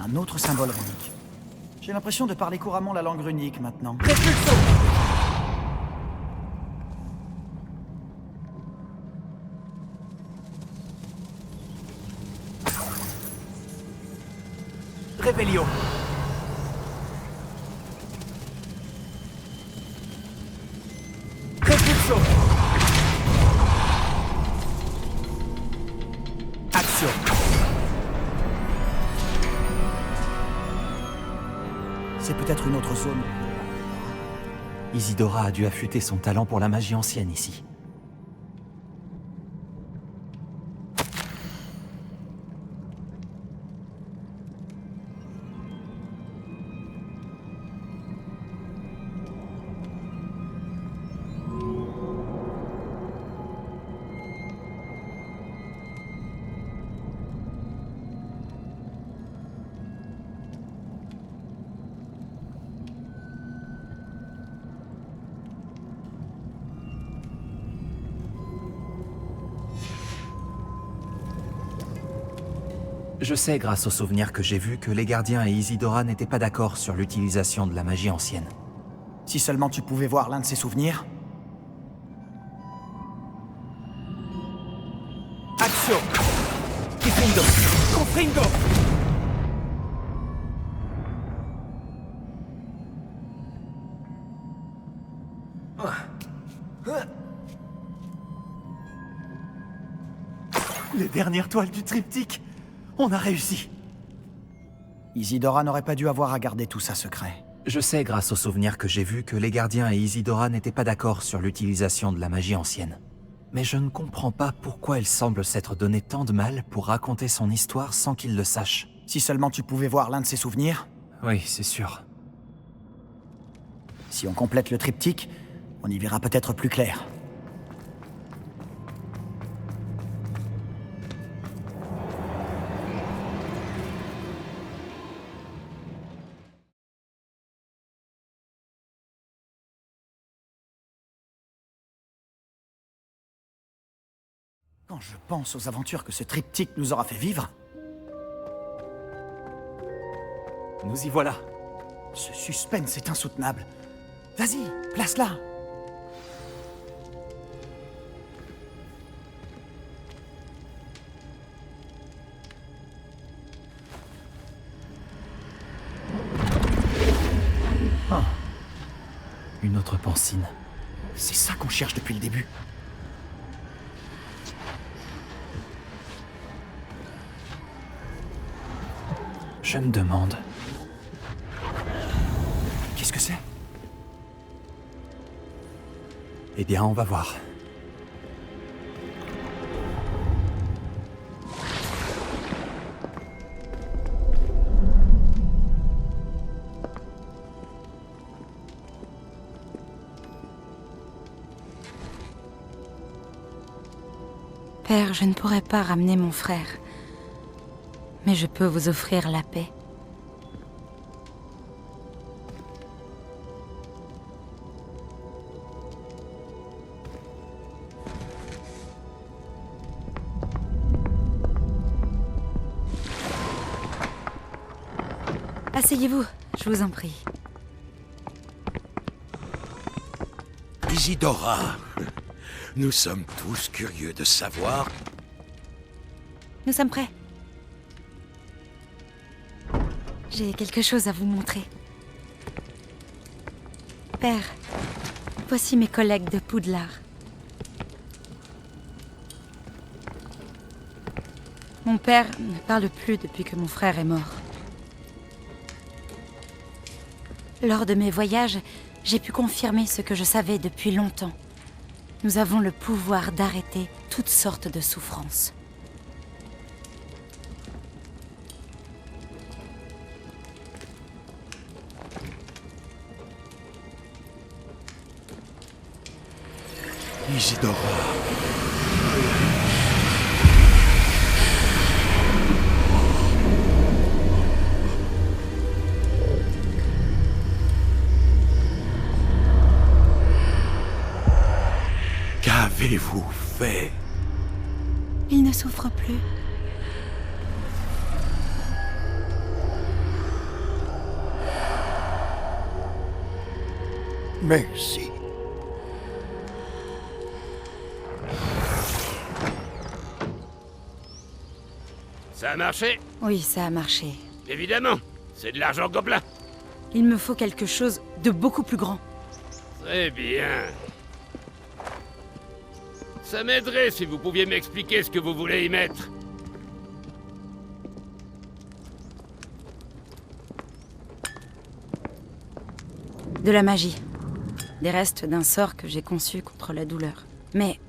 Un autre symbole runique. J'ai l'impression de parler couramment la langue runique maintenant. Repulso. Revelio. Repulso. Action. C'est peut-être une autre zone. Isidora a dû affûter son talent pour la magie ancienne ici. Je sais, grâce aux souvenirs que j'ai vus, que les gardiens et Isidora n'étaient pas d'accord sur l'utilisation de la magie ancienne. Si seulement tu pouvais voir l'un de ces souvenirs. Action. Confringo. Confringo. Les dernières toiles du triptyque. On a réussi. Isidora n'aurait pas dû avoir à garder tout ça secret. Je sais, grâce aux souvenirs que j'ai vus, que les gardiens et Isidora n'étaient pas d'accord sur l'utilisation de la magie ancienne. Mais je ne comprends pas pourquoi elle semble s'être donné tant de mal pour raconter son histoire sans qu'il le sache. Si seulement tu pouvais voir l'un de ses souvenirs. Oui, c'est sûr. Si on complète le triptyque, on y verra peut-être plus clair. Quand je pense aux aventures que ce triptyque nous aura fait vivre... Nous y voilà. Ce suspense est insoutenable. Vas-y, place-la. Ah. Une autre pancine. C'est ça qu'on cherche depuis le début. Je me demande... Qu'est-ce que c'est? Eh bien, on va voir. Père, je ne pourrai pas ramener mon frère. Mais je peux vous offrir la paix. Asseyez-vous, je vous en prie. Isidora, nous sommes tous curieux de savoir... Nous sommes prêts. J'ai quelque chose à vous montrer. Père, voici mes collègues de Poudlard. Mon père ne parle plus depuis que mon frère est mort. Lors de mes voyages, j'ai pu confirmer ce que je savais depuis longtemps. Nous avons le pouvoir d'arrêter toutes sortes de souffrances. Isidora... Qu'avez-vous fait? Il ne souffre plus. Merci. Ça a marché? Oui, ça a marché. Évidemment, c'est de l'argent gobelin. Il me faut quelque chose de beaucoup plus grand. Très bien. Ça m'aiderait si vous pouviez m'expliquer ce que vous voulez y mettre. De la magie. Des restes d'un sort que j'ai conçu contre la douleur. Mais,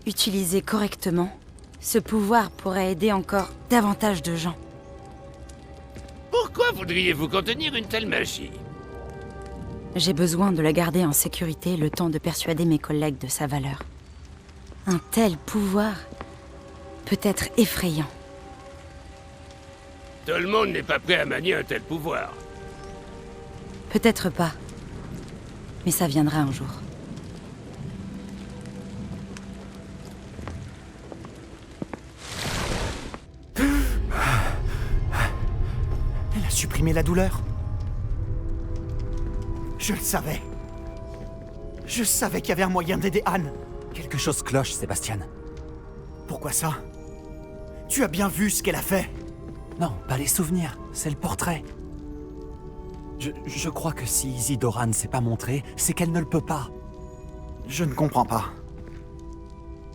utilisé correctement, ce pouvoir pourrait aider encore davantage de gens. Pourquoi voudriez-vous contenir une telle magie? J'ai besoin de la garder en sécurité le temps de persuader mes collègues de sa valeur. Un tel pouvoir peut être effrayant. Tout le monde n'est pas prêt à manier un tel pouvoir. Peut-être pas. Mais ça viendra un jour. Elle a supprimé la douleur. Je le savais. Je savais qu'il y avait un moyen d'aider Anne. Quelque chose cloche, Sébastien. Pourquoi ça? Tu as bien vu ce qu'elle a fait? Non, pas les souvenirs, c'est le portrait. Je crois que si Isidora ne s'est pas montrée, c'est qu'elle ne le peut pas. Je ne comprends pas.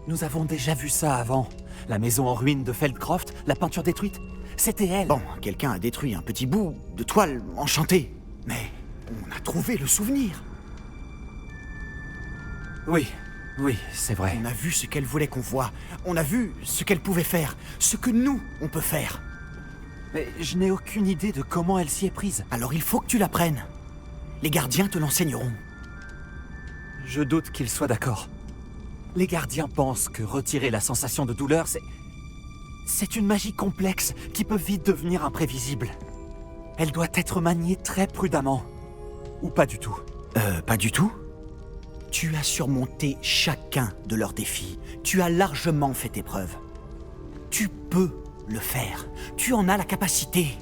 Nous avons déjà vu ça avant. La maison en ruine de Feldcroft, la peinture détruite. C'était elle. Bon, quelqu'un a détruit un petit bout de toile enchantée. Mais On a trouvé le souvenir. Oui, c'est vrai. On a vu ce qu'elle voulait qu'on voie. On a vu ce qu'elle pouvait faire. Ce que nous, on peut faire. Mais je n'ai aucune idée de comment elle s'y est prise. Alors il faut que tu l'apprennes. Les gardiens te l'enseigneront. Je doute qu'ils soient d'accord. Les gardiens pensent que retirer la sensation de douleur, c'est une magie complexe qui peut vite devenir imprévisible. Elle doit être maniée très prudemment. Ou pas du tout. Pas du tout? Tu as surmonté chacun de leurs défis. Tu as largement fait tes preuves. Tu peux le faire. Tu en as la capacité.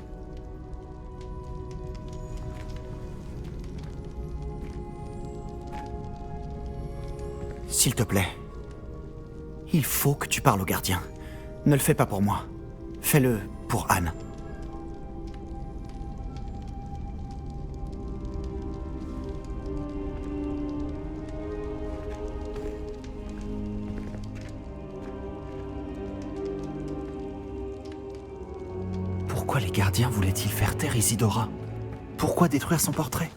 S'il te plaît, il faut que tu parles au gardien. Ne le fais pas pour moi. Fais-le pour Anne. Pourquoi les gardiens voulaient-ils faire taire Isidora? Pourquoi détruire son portrait?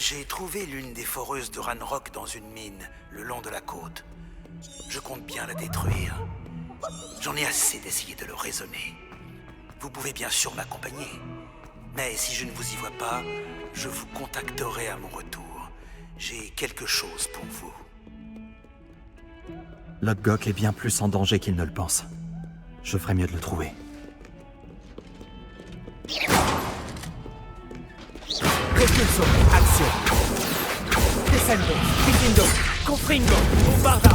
J'ai trouvé l'une des foreuses de Ranrock dans une mine, le long de la côte. Je compte bien la détruire. J'en ai assez d'essayer de le raisonner. Vous pouvez bien sûr m'accompagner. Mais si je ne vous y vois pas, je vous contacterai à mon retour. J'ai quelque chose pour vous. Lodgok est bien plus en danger qu'il ne le pense. Je ferais mieux de le trouver. Repulso, action. Descendo, Vikindo, Confringo, Bombarda.